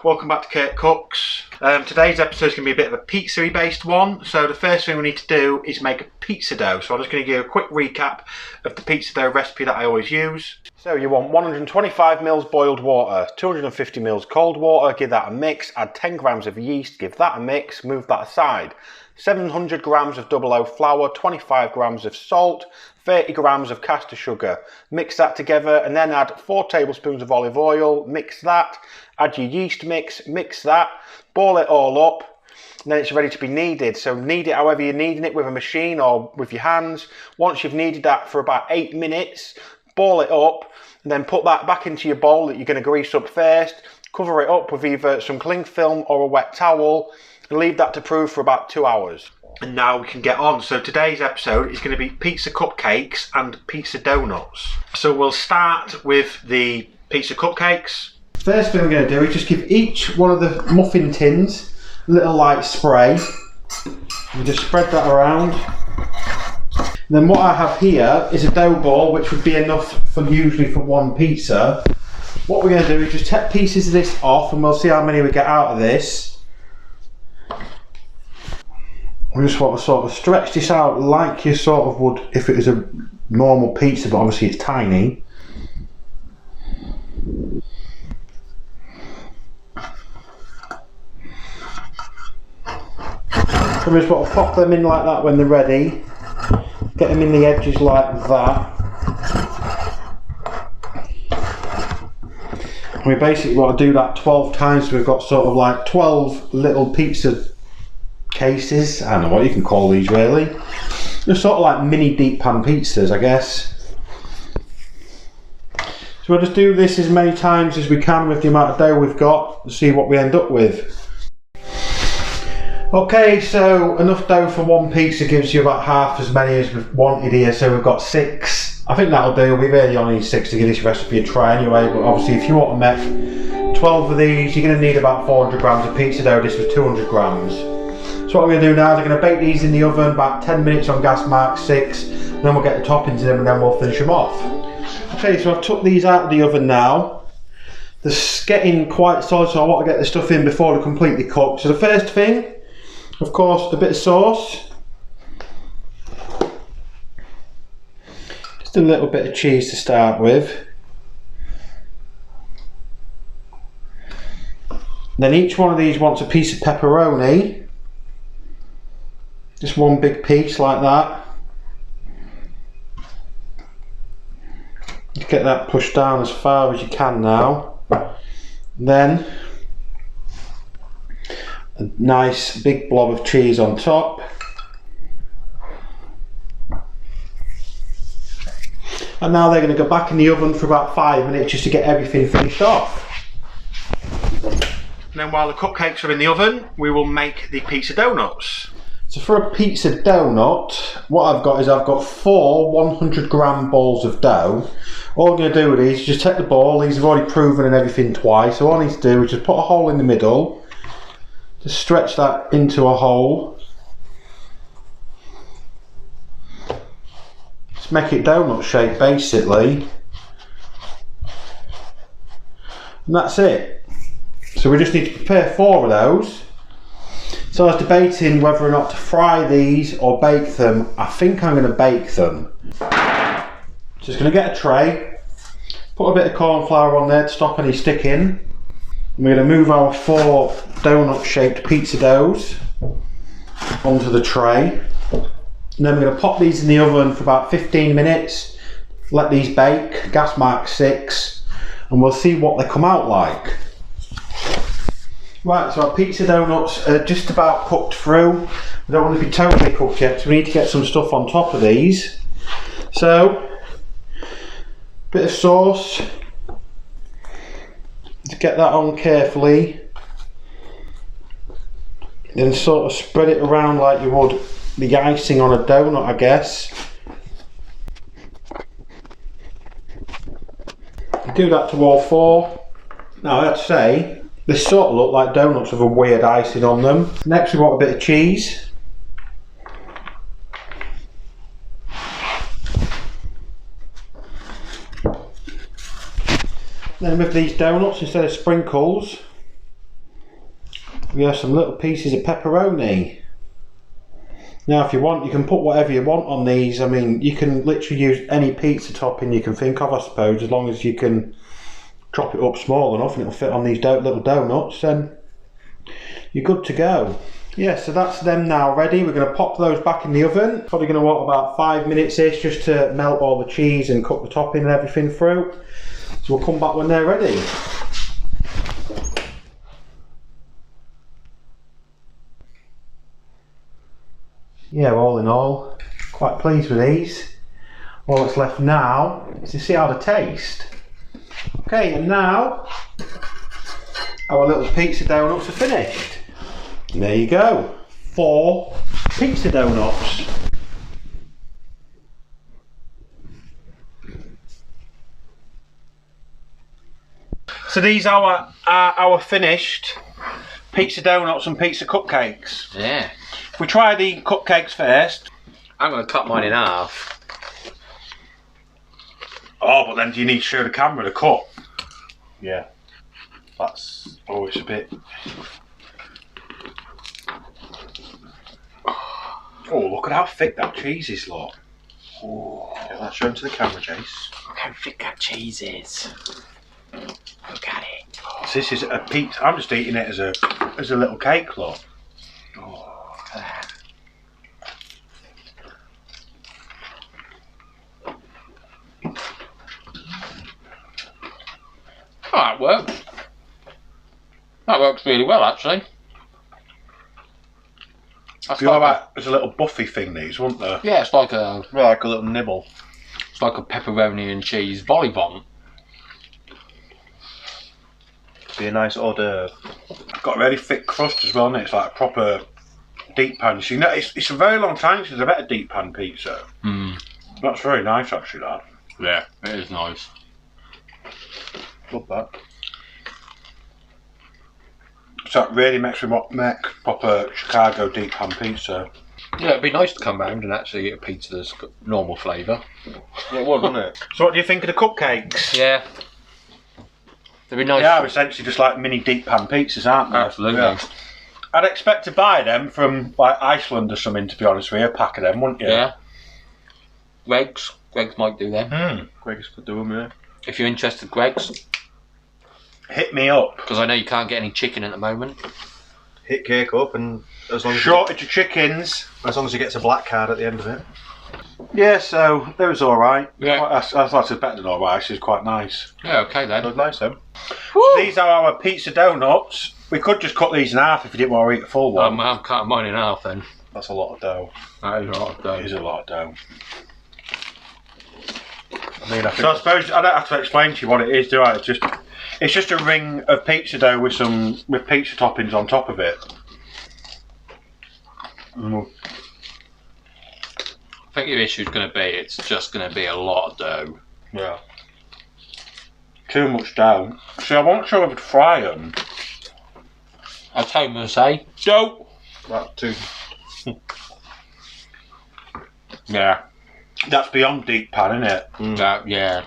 welcome back to Kirk Kooks. Today's episode is going to be a bit of a pizza-y based one. So the first thing we need to do is make a pizza dough. So I'm just going to give you a quick recap of the pizza dough recipe that I always use. So you want 125 ml boiled water, 250 ml cold water, give that a mix, add 10 grams of yeast, give that a mix, move that aside. 700 grams of double O flour, 25 grams of salt, 30 grams of caster sugar. Mix that together and then add 4 tablespoons of olive oil, mix that, add your yeast mix that, boil it all up, and then it's ready to be kneaded. So knead it however you're kneading it, with a machine or with your hands. Once you've kneaded that for about 8 minutes, boil it up, and then put that back into your bowl that you're going to grease up first. Cover it up with either some cling film or a wet towel, and leave that to proof for about 2 hours. And now we can get on. So today's episode is going to be pizza cupcakes and pizza donuts. So we'll start with the pizza cupcakes. First thing I'm going to do is just give each one of the muffin tins a little light spray. And just spread that around. And then what I have here is a dough ball, which would be enough for usually for one pizza. What we're going to do is just take pieces of this off, and we'll see how many we get out of this. We just want to sort of stretch this out like you sort of would if it was a normal pizza, but obviously it's tiny. So we just want to pop them in like that when they're ready. Get them in the edges like that. And we basically want to do that 12 times, so we've got sort of like 12 little pizza cases. I don't know what you can call these really. They're sort of like mini deep pan pizzas, I guess. So we'll just do this as many times as we can with the amount of dough we've got and see what we end up with. Okay, so enough dough for one pizza gives you about half as many as we've wanted here, so we've got 6. I think that'll do. We really only need 6 to give this recipe a try anyway, but obviously if you want to make 12 of these, you're going to need about 400 grams of pizza dough. This was 200 grams. So what I'm going to do now is I'm going to bake these in the oven about 10 minutes on gas mark 6, and then we'll get the toppings in them and then we'll finish them off. Okay, so I've took these out of the oven now. They're getting quite solid, so I want to get the stuff in before they're completely cooked. So the first thing, of course, a bit of sauce. Just a little bit of cheese to start with. Then each one of these wants a piece of pepperoni. Just one big piece like that. Just get that pushed down as far as you can now. Then a nice big blob of cheese on top. And now they're going to go back in the oven for about 5 minutes just to get everything finished off. And then while the cupcakes are in the oven, we will make the pizza donuts. So for a pizza donut, what I've got is I've got 4 100 gram balls of dough. All I'm going to do with these is just take the ball. These have already proven and everything twice. So all I need to do is just put a hole in the middle. Just stretch that into a hole. Just make it donut shape basically. And that's it. So we just need to prepare 4 of those. So I was debating whether or not to fry these or bake them. I think I'm going to bake them. Just going to get a tray, put a bit of corn flour on there to stop any sticking. We're going to move our 4 donut shaped pizza doughs onto the tray. And then we're going to pop these in the oven for about 15 minutes. Let these bake, gas mark 6, and we'll see what they come out like. Right, so our pizza donuts are just about cooked through. We don't want to be totally cooked yet, so we need to get some stuff on top of these. So, a bit of sauce. Just get that on carefully. Then sort of spread it around like you would the icing on a donut, I guess. Do that to all 4. Now, I have to say, they sort of look like donuts with a weird icing on them. Next we want a bit of cheese. Then with these donuts, instead of sprinkles, we have some little pieces of pepperoni. Now if you want, you can put whatever you want on these. I mean, you can literally use any pizza topping you can think of, I suppose, as long as you can chop it up small enough and it'll fit on these little donuts, then you're good to go. Yeah, so that's them now ready. We're going to pop those back in the oven. Probably going to want about 5 minutes-ish just to melt all the cheese and cook the topping and everything through. So we'll come back when they're ready. Yeah, all in all, quite pleased with these. All that's left now is to see how they taste. Okay, and now our little pizza donuts are finished. And there you go, 4 pizza donuts. So these are our finished pizza donuts and pizza cupcakes. Yeah. If we try the cupcakes first. I'm going to cut mine in half. Oh, but then do you need to show the camera the cut? Yeah. That's always a bit... Oh, look at how thick that cheese is, look. Oh, let's show them to the camera, Jace. Look how thick that cheese is. Look at it. So this is a pizza. I'm just eating it as a little cake, look. Oh, look at that. Oh, that works. That works really well, actually. I feel like there's a little buffy thing, these, wasn't there? Yeah, it's like a little nibble. It's like a pepperoni and cheese vol au vent. Be a nice hors d'oeuvre. Got a really thick crust as well, and it's like a proper deep pan. So you know, it's a very long time since I've had a deep pan pizza. Mm. That's very nice, actually. That. Yeah, it is nice. Love that. So it really makes me make proper Chicago deep pan pizza. Yeah, it'd be nice to come round and actually get a pizza that's got normal flavour. Yeah, it would, wouldn't it? So what do you think of the cupcakes? Yeah. They'd be nice. They are essentially just like mini deep pan pizzas, aren't they? Absolutely. Yeah. I'd expect to buy them from like Iceland or something, to be honest with you, a pack of them, wouldn't you? Yeah. Greggs might do them. Greggs could do them, yeah. If you're interested, Greggs. Hit me up. Because I know you can't get any chicken at the moment. Hit Kirk up, and as long as shortage of chickens. as long as he gets a black card at the end of it. Yeah, so they was all right. Yeah. I thought it was better than all right. She was quite nice. Yeah, okay then. Look nice, then. These are our pizza donuts. We could just cut these in half if you didn't want to eat the full one. I'm cutting mine in half then. That's a lot of dough. That is a lot of dough. It is a lot of dough. I mean, I think So I suppose I don't have to explain to you what it is, do I? It's just a ring of pizza dough with pizza toppings on top of it. I think your issue's going to be it's just going to be a lot of dough. yeah. Too much dough. See, I wasn't sure if I'd fry them. I'll tell you what to say. Dough! That too. Yeah. That's beyond deep pan, isn't it? That, yeah.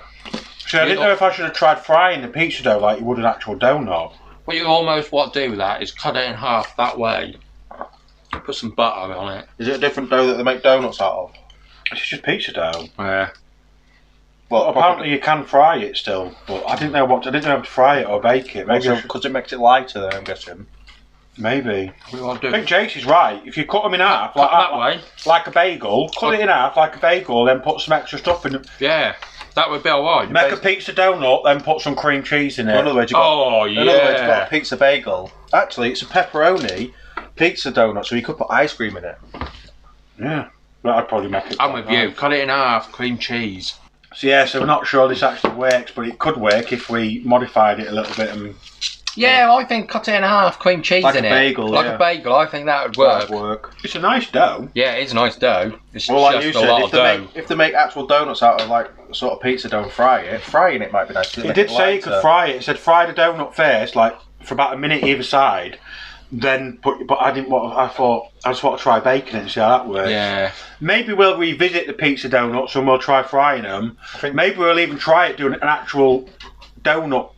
See, I didn't know if I should have tried frying the pizza dough like you would an actual donut. What you almost want to do with that is cut it in half that way. Put some butter on it. Is it a different dough that they make donuts out of? It's just pizza dough. Yeah. Well, Apparently you can fry it still, but I didn't know how to fry it or bake it. Maybe because it makes it lighter, then I'm guessing. Maybe. What do you want to I do? think Jace is right. If you cut them in half, Cut that way. like a bagel, cut it in half like a bagel, then put some extra stuff in it. Yeah. That would be alright. Make a pizza donut, then put some cream cheese in it. In other words, you've got, Oh, in other words, you've got yeah. a pizza bagel. Actually, it's a pepperoni pizza donut, so you could put ice cream in it. Yeah. But I'd probably make it. I'm quite with you. nice. Cut it in half, cream cheese. So yeah, so we're not sure this actually works, but it could work if we modified it a little bit and Yeah, I think cut it in half, cream cheese Like in a it. bagel, Like yeah. a bagel, I think that would work. That'd work. it's a nice dough. Yeah, it's nice dough. It's Well, like just you a lot said, of dough. if they make actual donuts out of like sort of pizza dough and frying it might be nice. It did say you could fry it. It said fry the donut first, like for about a minute either side, then but I didn't want. I thought I just want to try baking it and see how that works. Yeah. Maybe we'll revisit the pizza donuts and we'll try frying them. I think- Maybe we'll even try it doing an actual donut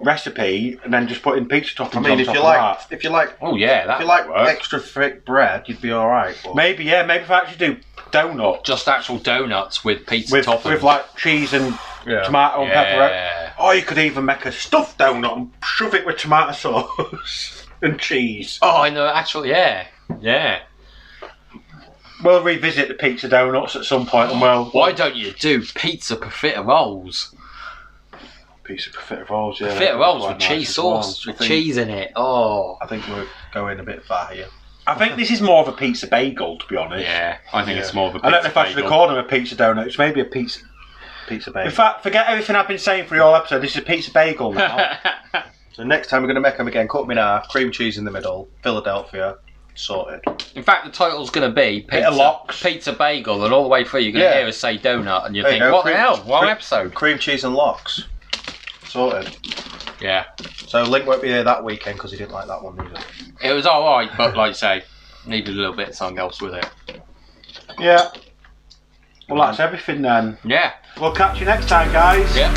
recipe and then just putting pizza toppings I mean, on if top you of like, that. if you like, Oh yeah, that if you like would work. extra thick bread, you'd be all right. But Maybe if I actually do donut Just actual donuts with pizza toppings. with like cheese and tomato and pepperoni. Or you could even make a stuffed donut and shove it with tomato sauce and cheese. Oh, I know. Actually, yeah. We'll revisit the pizza donuts at some point, and Why don't you do pizza perfetta rolls? Pizza perfetta rolls, yeah. Perfetta rolls with Quite nice cheese as sauce, well. with cheese in it. Oh. I think we're going a bit far here. I think this is more of a pizza bagel, to be honest. Yeah, I think it's more of a pizza I don't know if I should bagel. have called them a pizza donut. It's maybe a pizza bagel. In fact, forget everything I've been saying for your episode. This is a pizza bagel now. So next time we're going to make them again, cut them in half, cream cheese in the middle, Philadelphia, sorted. In fact, the title's going to be pizza bagel, and all the way through you're going to hear us say donut, and you think, what the hell? Wrong episode. Cream cheese and lox. Sorted. Yeah. So Link won't be here that weekend because he didn't like that one either. It was alright, but like you say, needed a little bit of something else with it. Yeah. Well, that's everything then. Yeah. We'll catch you next time, guys. Yeah.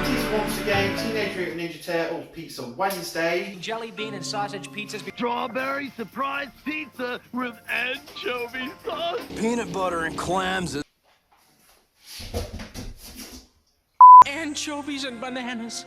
It is once again Teenage Mutant Ninja Turtles Pizza Wednesday. Jelly bean and sausage pizzas. Strawberry surprise pizza with anchovy sauce. Peanut butter and clams. Anchovies and bananas.